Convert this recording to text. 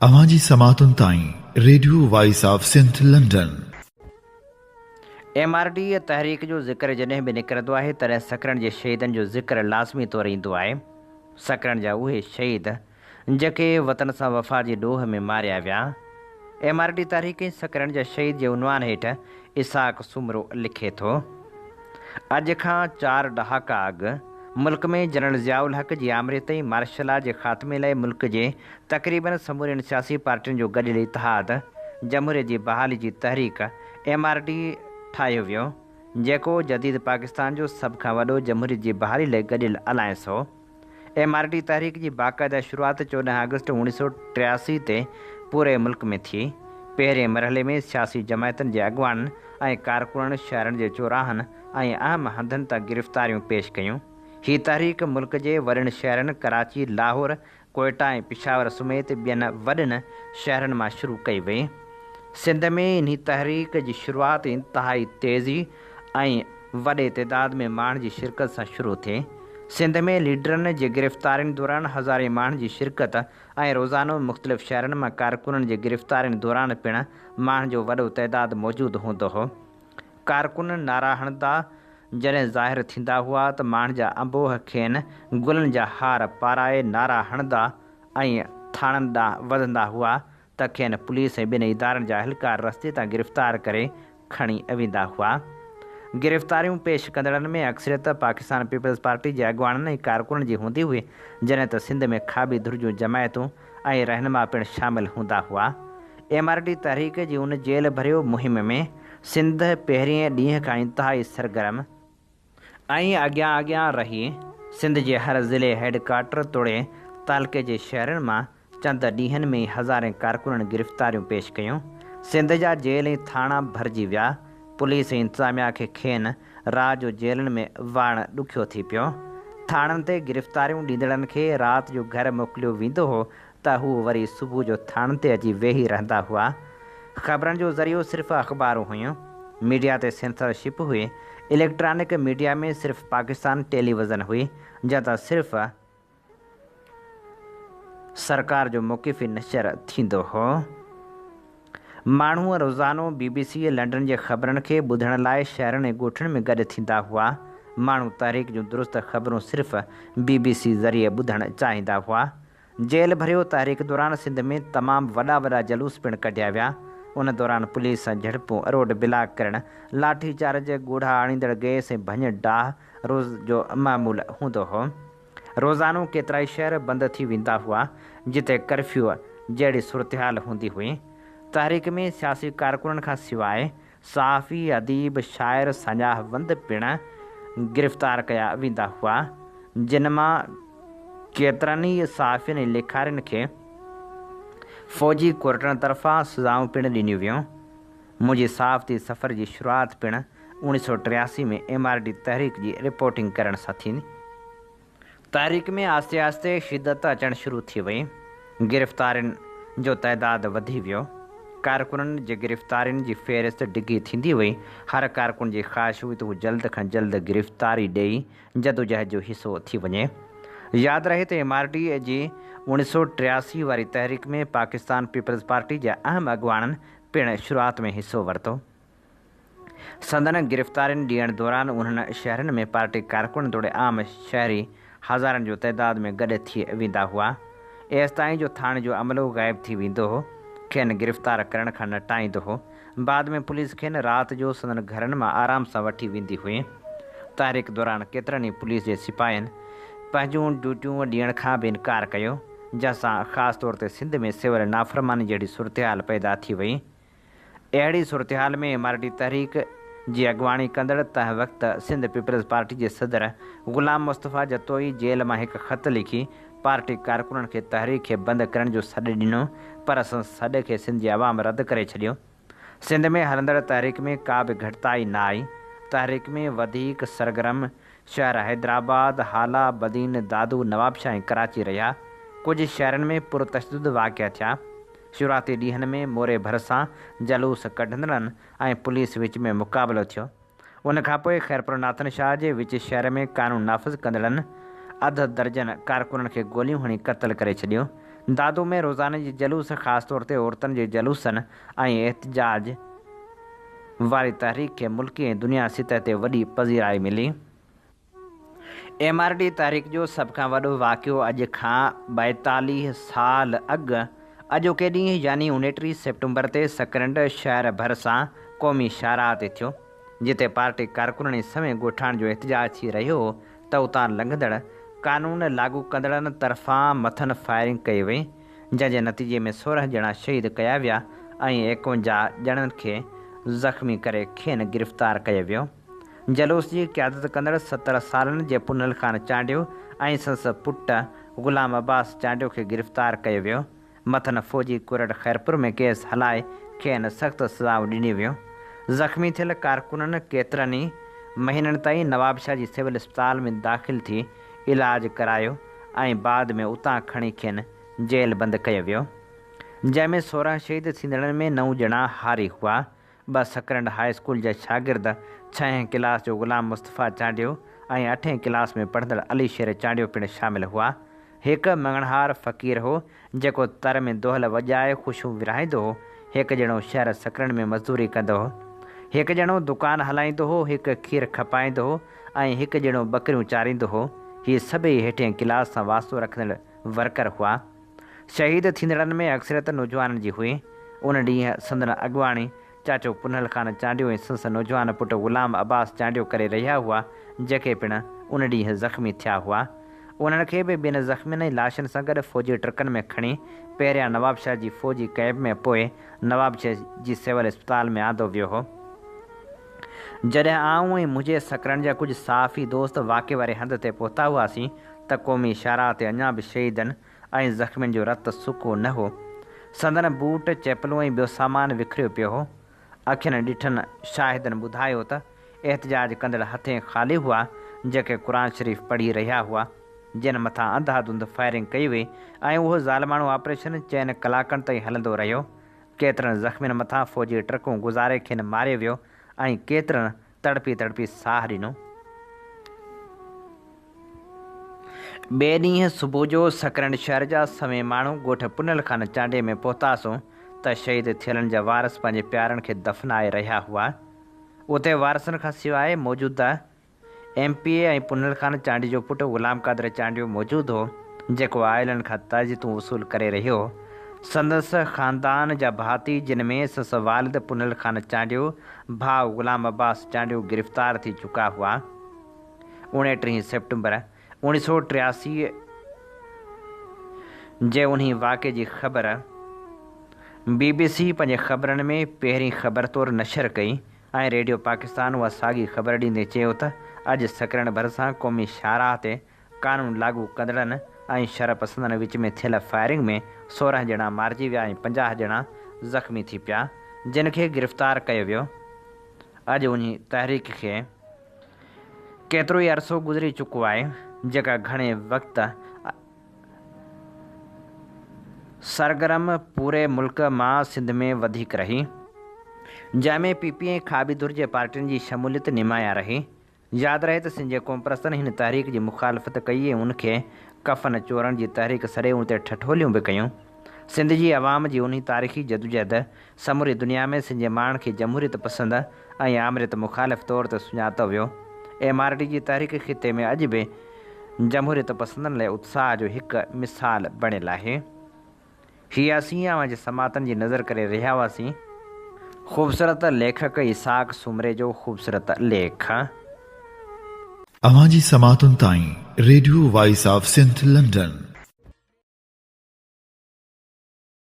अवांजी समातुन ताईं radio voice of Sindh London. MRD तहरीक जो ज़िक्र जॾहिं बि निकिरंदो आहे तॾहिं सकरन जे शहीदनि जो ज़िक्र लाज़मी तौरु ईंदो आहे। सकरन जा उहे शहीद जेके वतन सां वफ़ा जी ॾोह में मारिया विया। MRD तहरीक सकरन जा शहीद जे उनवान हेठि इसाक सुमरो लिखे थो। अॼु खां 4 ॾहाका अॻु मुल्क में जनरल ज़ियाउल हक़ जी आमरे ताईं मार्शल लॉ जे ख़ात्मे लाइ मुल्क जे तक़रीबन समूरियुनि सियासी पार्टियुनि जो गॾियल इतिहाद जमहूरियत जी बहाली जी तहरीक MRD ठाहियो वियो, जेको जदीद पाकिस्तान जो सभ खां वॾो जमहूरियत जी बहाली लाइ गॾियल अलायंस हो। MRD तहरीक जी बाक़ाइदा शुरूआति 14 अगस्त 1983 ते पूरे मुल्क में थी। पहिरें मरहले में सियासी जमायतनि जे अॻुवाननि ऐं कारकुननि शहरनि जे चौराहनि ऐं अहम हंधनि तां गिरफ़्तारियूं पेश कयूं। हीअ तहरीक मुल्क जे वॾनि शहरनि कराची, लाहौर, कोयटा ऐं पिशावर समेत ॿियनि वॾनि शहरनि मां शुरू कई वई। सिंध में इन तहरीक जी शुरूआति इंतिहाई तेज़ी ऐं वॾे तइदाद में माण्हुनि जी शिरकत सां शुरू थिए। सिंध में लीडरनि जे गिरफ़्तारियुनि दौरान हज़ारे माण्हुनि जी शिरकत ऐं रोज़ानो मुख़्तलिफ़ शहरनि मां कारकुननि जे गिरफ़्तारियुनि दौरान पिणु माण्हुनि जो वॾो तइदाद मौजूदु हूंदो हो। कारकुन नारा हणंदा जॾहिं ज़ाहिर थींदा हुआ त माण्हुनि जा अंबोह खेनि गुलनि जा हार पाराए नारा हणंदा ऐं थाणनि ॾांहुं वधंदा हुआ त खेनि पुलिस ऐं ॿिनि इदारनि जा अहलकार रस्ते तां गिरफ़्तार करे खणी वेंदा हुआ। गिरफ़्तारियूं पेश कंदड़नि में अक्सरियत पाकिस्तान पीपल्स पार्टी जे अॻुवाननि ऐं कारकुननि जी हूंदी हुई, जॾहिं त सिंध में खाबी धुर जूं जमायतूं ऐं रहनुमा पिणु शामिलु हूंदा हुआ। MRD तहरीक जी उन जेल भरियो मुहिम में सिंध पहिरें ॾींहं खां इंतिहाई सरगर्म ऐं अॻियां रही। सिंध जे हर ज़िले हेडक्वार्टर तोड़े तालुके जे शहरनि मां चंद ॾींहंनि में हज़ारे कारकुननि गिरफ़्तारियूं पेश कयूं। सिंध जा जेल ऐं थाणा भरिजी विया। पुलिस ऐं इंतिज़ामिया खे खेनि राति जो जेलनि में वाहणु ॾुखियो थी पियो। थाणनि ते गिरफ़्तारियूं ॾींदड़नि खे राति जो घर मोकिलियो वेंदो हो त हू वरी सुबुह जो थाणनि ते अची वेही रहंदा हुआ। ख़बरनि जो ज़रियो सिर्फ़ु अख़बारूं हुयूं। मीडिया ते सेंसरशिप हुई। इलेक्ट्रॉनिक मीडिया में सिर्फ़ु पाकिस्तान टेलीविज़न हुई, जंहिं सिर्फ़ु सरकार जो मौक़िफ़ी नशर थींदो हो। माण्हू रोज़ानो BBC लंडन जे ख़बरनि खे ॿुधण लाइ शहरनि ऐं ॻोठनि में गॾु थींदा हुआ। माण्हू तहरीक जूं दुरुस्त ख़बरूं सिर्फ़ु BBC ज़रिए ॿुधणु चाहींदा हुआ। जेल भरियो तहरीक दौरान सिंध में तमामु वॾा जलूस पिणु कढिया विया। उन दौरान पुलिस सां झड़पूं, रोड ब्लॉक करणु, लाठी चार्ज, ॻोढ़ा आणींदड़ गैस ऐं भञ डाह रोज़ जो मामूल हूंदो हो। रोज़ानो केतिरा ई शहर बंदि थी वेंदा हुआ जिते कर्फ्यू जहिड़ी सूरतहाल हूंदी हुई। तहरीक में सियासी कारकुननि खां सवाइ सहाफ़ी, अदीब, शाइर, सञाहवंद पिणु गिरफ़्तार कया वेंदा हुआ, जिन मां केतिरनि ई सहाफ़ियुनि ऐं लेखारियुनि खे फ़ौजी कोर्टनि तरफ़ां सज़ाऊं पिणु ॾिनियूं वियूं। मुंहिंजी सहाफ़ती सफ़र जी शुरूआति पिणु 1983 में MRD तहरीक जी रिपोर्टिंग करण सां थी। तहरीक में आस्ते आस्ते शिदत अचणु शुरू थी वई। गिरफ़्तारियुनि जो तइदाद वधी वियो। कारकुननि जे गिरफ़्तारियुनि जी फ़हिरिस्त डिघी थींदी वई। हर कारकुन जी ख़्वाहिश हुई त हू जल्द खां जल्द गिरफ़्तारी ॾेई जदोजहद जो हिसो थी वञे। यादि रहे त MRD जी 1983 वारी तहरीक में पाकिस्तान पीपल्स पार्टी जा अहम अॻुवाननि पिणु शुरूआति में हिसो वरितो। संदन गिरफ़्तारियुनि ॾियण दौरान उन्हनि शहरनि में पार्टी कारकुन तोड़े आम शहरी हज़ारनि जो तइदाद में गॾु थी वेंदा हुआ। एसिताईं जो थाणे जो अमलो ग़ाइबु थी वेंदो हो, खेनि गिरफ़्तार करण खां न टाईंदो हो। बाद में पुलिस खेनि राति जो संदन घरनि मां आराम सां वठी वेंदी हुई। तहरीक दौरान केतिरनि ई पुलिस जे सिपाहियुनि पंहिंजूं ड्यूटियूं ॾियण खां बि इनकार कयो, जंहिंसां ख़ासि तौर ते सिंध में सिविल नाफ़रमानी जहिड़ी सूरतहाल पैदा थी वई। अहिड़ी सूरतहाल में MRD तहरीक जी अॻुवाणी कंदड़ तंहिं वक़्तु सिंध पीपल्स पार्टी जे सदर ग़ुलाम मुस्तफ़ा जतोई जेल मां हिकु ख़त लिखी पार्टी कारकुननि खे तहरीक खे बंदि करण जो सॾु ॾिनो, पर सॾ खे सिंध जी आवाम रद्द करे छॾियो। सिंध में हलंदड़ तहरीक में का बि घटिताई न आई। तहरीक में वधीक सरगर्म शहर हैदराबाद, हाला, बदीन, दादू, नवाबशाह ऐं कराची रहिया। कुझु शहरनि में पुरतशदुद वाक़िआ थिया। शुरूआती ॾींहंनि में मोरे भरिसां जलूस कढंदड़नि ऐं पुलिस विच में मुक़ाबिलो थियो। उन खां पोइ ख़ैरपुर नाथन शाह जे विच शहर में क़ानून नाफ़िज़ कंदड़नि अधु दर्जन कारकुननि खे गोलियूं हणी क़तल करे छॾियो। दादू में रोज़ाने जे जलूस ख़ासि तौर ते औरतुनि जे जलूसनि ऐं एहतजाज वारी तहरीक खे मुल्की ऐं दुनिया सतह ते वॾी पज़ीराई मिली। MRD तहरीक जो सभ खां वॾो वाक़ियो अॼु खां 42 साल अॻु अॼोके ॾींहुं यानी 29 सेप्टेम्बर ते सकरंड शहर भर सां क़ौमी शाहराह ते थियो, जिते पार्टी कारकुननि समय ॻोठाइण जो एहतजाज थी रहियो हो त उतां लंघंदड़ कानून लागू कंदड़नि तरफ़ां मथनि फायरिंग कई वई, जंहिंजे नतीजे में 16 ॼणा शहीद कया विया ऐं 51 ॼणनि खे ज़ख़्मी करे खेनि गिरफ़्तार कयो वियो। जलूस जी क़यादत कंदड़ 70 सालनि जे पुनल ख़ान चांडियो ऐं संदसि पुटु ग़ुलाम अब्बास चांडियो खे गिरफ़्तार कयो वियो। मथनि फ़ौजी कुरड़ ख़ैरपुर में केस हलाए खेनि सख़्तु सज़ाऊं ॾिनी वियूं। ज़ख़्मी थियल कारकुननि केतिरनि ई महीननि ताईं नवाबशाह जी सिविल अस्पताल में दाख़िल थी इलाज करायो ऐं बाद में उतां खणी खेनि जेल बंदि कयो वियो, जंहिंमें 16 शहीद थींदड़नि में 9 ॼणा हारी हुआ। 2 सकरंड हाई स्कूल जा शागिर्द 6 क्लास जो ग़ुलाम मुस्तफ़ा चांडियो ऐं 8 क्लास में पढ़ंदड़ अली शेर चांडियो पिणु शामिल हुआ। हिकु मङणहार फ़क़ीर हो जेको तर में दोहल वॼाए ख़ुशियूं विरहाईंदो हो। हिकु ॼणो शहर सकरंड में मज़दूरी कंदो हो, हिकु ॼणो दुकान हलाईंदो हो, हिकु खीर खपाईंदो हो ऐं हिकु ॼणो बकरियूं चारींदो हो। हीअ सभई हेठिएं क्लास सां वास्तो रखंदड़ वर्कर हुआ। शहीद थींदड़नि में अक्सरियत नौजवाननि जी हुई। उन ॾींहुं संदन अॻुवाणी चाचो पुनल ख़ान चांडियो ऐं संदसि नौजवान पुटु ग़ुलाम अब्बास चांडियो करे रहिया हुआ, जेके पिणु उन ॾींहुं ज़ख़्मी थिया हुआ। उन्हनि खे बि ॿिनि ज़ख़्मियुनि लाशनि सां गॾु फ़ौजी ट्रकनि में खणी पहिरियां नवाबशाह जी फ़ौजी कैंप में पोइ नवाबशाह जी सिविल अस्पताल में आंदो वियो हो। जॾहिं आऊं ऐं मुंहिंजे सकरनि जा कुझु साफ़ी दोस्त वाक़े वारे हंध ते पहुता हुआसीं त क़ौमी शाहराह ते अञा बि शहीदनि ऐं ज़ख़्मियुनि जो रतु सुको न हो। संदन बूट चैपलूं ऐं ॿियो सामान विखरियो पियो हो। अखियुनि ॾिठनि शाहिदनि ॿुधायो त एहतजाज कंदड़ हथे ख़ाली हुआ, जेके क़ुर शरीफ़ पढ़ी रहिया हुआ, जिन मथां अंधाधुंध फायरिंग कई वई ऐं उहो ज़ालिमाणो ऑपरेशन 4 कलाकनि ताईं हलंदो रहियो। केतिरनि ज़ख़्मियुनि मथां फ़ौजी ट्रकूं गुज़ारे खेनि मारियो वियो ऐं केतिरनि तड़पी तड़पी साह ॾिनो। ॿिए ॾींहुं सुबुह जो सकरंड शहर जा सवें माण्हू ॻोठ पुनल ख़ान चांडे में पहुतासूं त शहीद थियलनि जा वारस पंहिंजे प्यारनि खे दफ़नाए रहिया हुआ। उते वारसनि खां सवाइ मौजूदा MPA ऐं पुनल ख़ान चांडी जो पुटु ग़ुलाम क़ादिर चांडियो मौजूदु हो, जेको आयलनि खां ताज़ियतूं वसूल करे रहियो हो। संदसि ख़ानदान जा भाती, जिन में संदसि वालिद पुनल ख़ान चांडियो, भाउ ग़ुलाम अब्बास चांडियो गिरफ़्तार थी चुका हुआ। 29 सेप्टेम्बर 1983 जे उन वाक़े जी ख़बर BBC पंहिंजे ख़बरनि में पहिरीं ख़बर तौरु नशर कई ऐं रेडियो पाकिस्तान उहा साॻी ख़बर ॾींदे चयो त अॼु सकरंड भर सां क़ौमी शाहराह ते कानून लागू कंदड़नि ऐं शरपसंदनि विच में थियल फायरिंग में 16 ॼणा मारिजी विया ऐं 50 ॼणा ज़ख़्मी थी पिया, जिन खे गिरफ़्तार कयो वियो। अॼु उन तहरीक खे केतिरो ई अरसो गुज़री चुको आहे, जेका घणे वक़्त सरगर्म पूरे मुल्क मां सिंध में वधीक रही, जंहिंमें PPA खाबीदुर जे पार्टियुनि जी शमूलियत निमाया रही। यादि रहे त सिंध जे क़ौम परस्तनि हिन तहरीक जी मुखालफ़त कई ऐं उनखे कफ़न चोरनि जी तहरीक सॾे उन ते ठठोलियूं बि कयूं। सिंध जी अवाम जी उन तारीख़ी जदोजहद समूरी दुनिया में सिंध जे माण्हुनि खे जमहूरियत पसंदि ऐं आमरियत मुखालिफ़ तौर ते सुञातो वियो। MRD जी तहरीक ख़िते में अॼु बि जमहूरियत पसंदनि लाइ उत्साह जो हिकु मिसाल बणियल आहे। हीअ असीं अवां जे समातनि जी नज़र करे रहिया हुआसीं। ख़ूबसूरत लेखक इसाक सुमरे जो ख़ूबसूरत लेख। अवां जी समातुनि ताईं radio voice of Sindh London